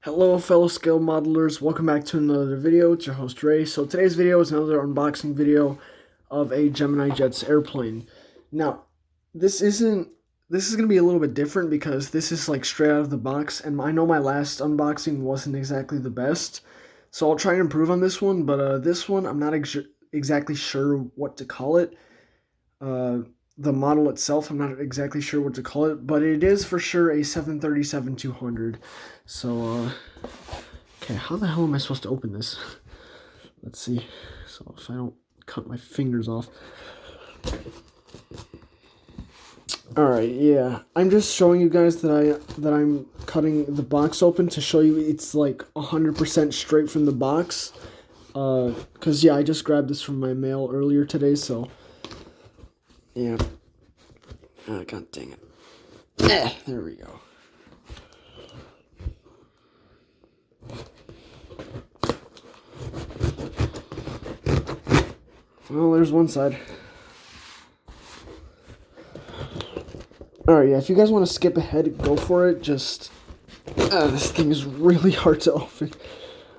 Hello fellow scale modelers, welcome back to another video. It's your host Ray. So today's video is another unboxing video of a Gemini Jets airplane. Now, this is going to be a little bit different because this is like straight out of the box, and I know my last unboxing wasn't exactly the best. So I'll try and improve on this one, but this one I'm not exactly sure what to call it. The model itself, I'm not exactly sure what to call it, but it is for sure a 737-200. So, okay, how the hell am I supposed to open this? Let's see. So if I don't cut my fingers off. Alright, yeah. I'm just showing you guys that I'm cutting the box open to show you it's like 100% straight from the box. Cause yeah, I just grabbed this from my mail earlier today, so yeah. God dang it. There we go. Well, there's one side. Alright, yeah, if you guys want to skip ahead, go for it. Just, this thing is really hard to open.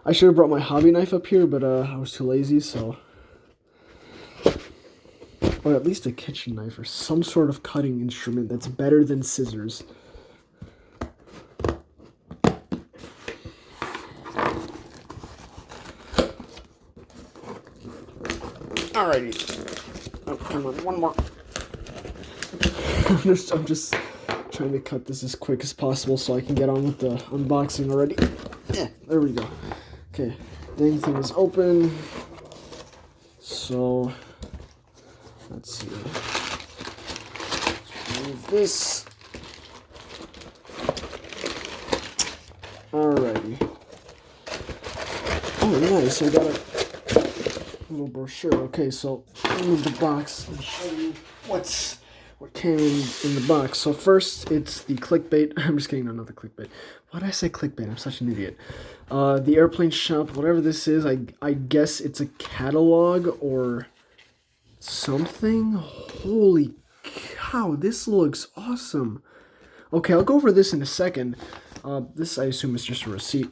I should have brought my hobby knife up here, but I was too lazy, so. Or at least a kitchen knife or some sort of cutting instrument that's better than scissors. Alrighty. Oh, come on, one more. I'm just trying to cut this as quick as possible so I can get on with the unboxing already. Yeah, there we go. Okay, dang thing is open. So let's see. Remove this. Alrighty. Oh, nice. I got a little brochure. Okay, so remove the box and show you what came in the box. So first, it's the clickbait. I'm just kidding. No, not the clickbait. Why did I say clickbait? I'm such an idiot. The airplane shop, whatever this is, I guess it's a catalog or something. Holy cow, this looks awesome. Okay, I'll go over this in a second. This I assume is just a receipt,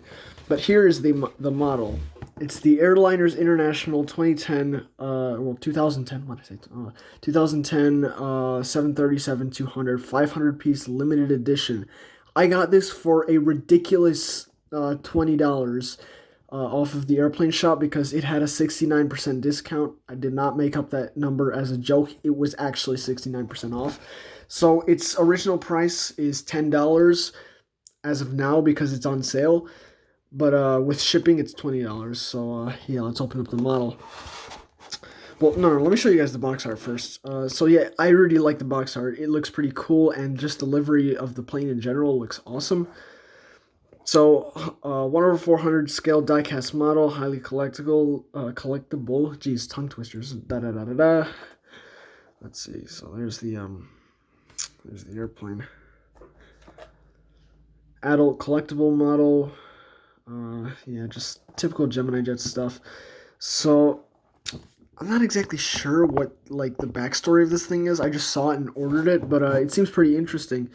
but here is the model. It's the Airliners International 2010 what did I say, 2010 737-200 500 piece limited edition. I got this for a ridiculous $20 off of the airplane shop because it had a 69% discount. I did not make up that number as a joke. It was actually 69% off. So its original price is $10 as of now because it's on sale. But with shipping, it's $20. So yeah, let's open up the model. Well, no, let me show you guys the box art first. So yeah, I really like the box art. It looks pretty cool, and just delivery of the plane in general looks awesome. So, 1/400 scale diecast model, highly collectible. Geez, tongue twisters. Let's see. So there's the airplane. Adult collectible model. Yeah, just typical Gemini Jets stuff. So I'm not exactly sure what like the backstory of this thing is. I just saw it and ordered it, but it seems pretty interesting.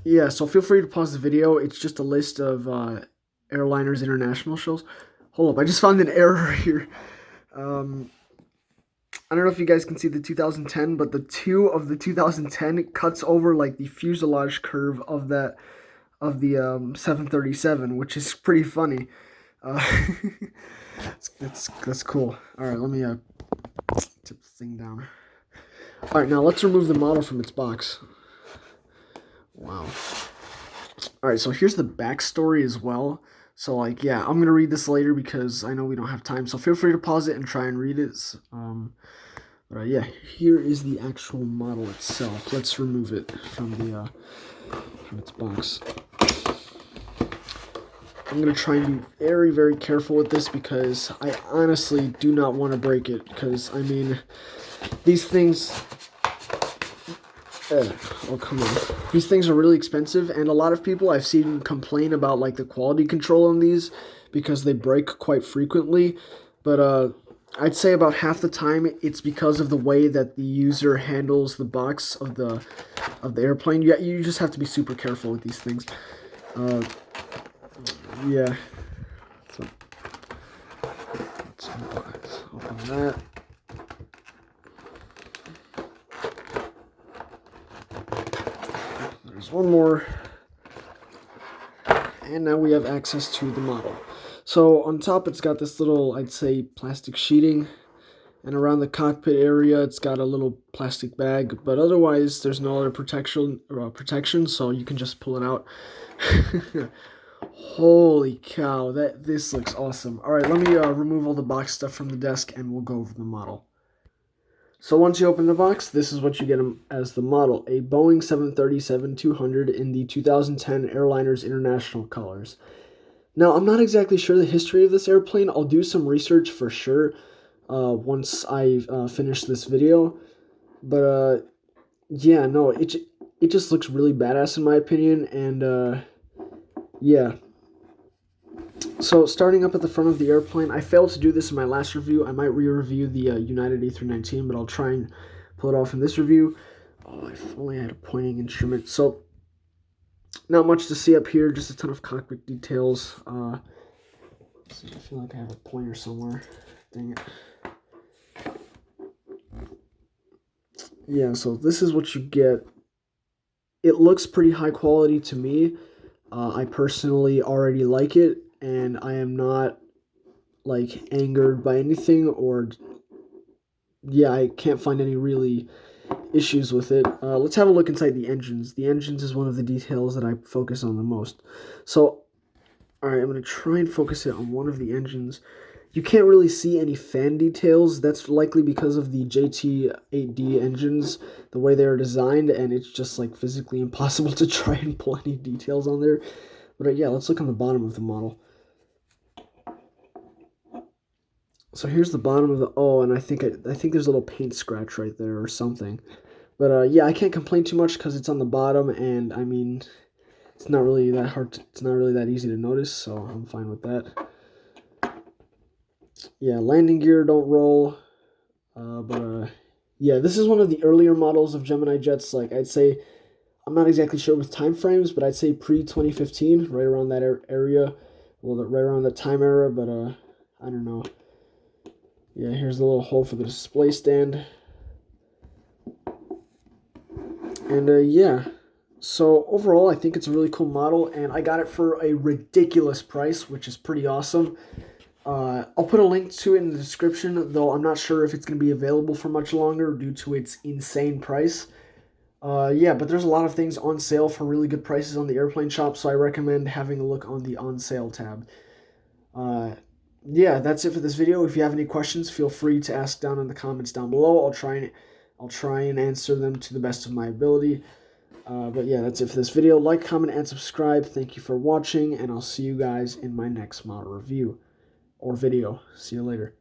Yeah, so feel free to pause the video. It's just a list of Airliners International shows. Hold up, I just found an error here. I don't know if you guys can see the 2010, but the 2 of the 2010 cuts over like the fuselage curve of the 737, which is pretty funny. That's cool. All right, let me tip the thing down. All right, now let's remove the model from its box. Wow. All right, so here's the backstory as well. So like, yeah, I'm gonna read this later because I know we don't have time. So feel free to pause it and try and read it. But yeah, here is the actual model itself. Let's remove it from its box. I'm gonna try and be very, very careful with this because I honestly do not want to break it. Because I mean, these things. Oh, come on. These things are really expensive, and a lot of people I've seen complain about like the quality control on these because they break quite frequently. But I'd say about half the time it's because of the way that the user handles the box of the airplane. You just have to be super careful with these things. Yeah. So let's open that. There's one more. And now we have access to the model. So on top, it's got this little, I'd say, plastic sheeting. And around the cockpit area, it's got a little plastic bag. But otherwise, there's no other protection, so you can just pull it out. Holy cow, this looks awesome. All right, let me remove all the box stuff from the desk, and we'll go over the model. So once you open the box, this is what you get as the model. A Boeing 737-200 in the 2010 Airliners International colors. Now, I'm not exactly sure the history of this airplane. I'll do some research for sure once I finish this video. But, yeah, no, it just looks really badass in my opinion. And, yeah. So, starting up at the front of the airplane, I failed to do this in my last review. I might re-review the United A319, but I'll try and pull it off in this review. Oh, if only I had a pointing instrument. So, not much to see up here, just a ton of cockpit details. I feel like I have a pointer somewhere. Dang it. Yeah, so this is what you get. It looks pretty high quality to me. I personally already like it, and I am not, like, angered by anything, or, yeah, I can't find any really issues with it. Let's have a look inside the engines. The engines is one of the details that I focus on the most. So, alright, I'm going to try and focus it on one of the engines. You can't really see any fan details. That's likely because of the JT8D engines, the way they're designed, and it's just like physically impossible to try and pull any details on there. But yeah, let's look on the bottom of the model. So here's the bottom of the, and I think there's a little paint scratch right there or something. But yeah, I can't complain too much because it's on the bottom, and I mean, it's not really that hard, it's not really that easy to notice, so I'm fine with that. Yeah, landing gear don't roll, yeah, this is one of the earlier models of Gemini Jets. Like, I'd say, I'm not exactly sure with time frames, but I'd say pre-2015, right around that area, well, right around that time era, but I don't know. Yeah, here's the little hole for the display stand. And yeah, so overall, I think it's a really cool model, and I got it for a ridiculous price, which is pretty awesome. I'll put a link to it in the description, though I'm not sure if it's going to be available for much longer due to its insane price. Yeah, but there's a lot of things on sale for really good prices on the airplane shop, so I recommend having a look on the on sale tab. Yeah, that's it for this video. If you have any questions, feel free to ask down in the comments down below. I'll try and answer them to the best of my ability. But yeah, that's it for this video. Like, comment, and subscribe. Thank you for watching, and I'll see you guys in my next model review or video. See you later.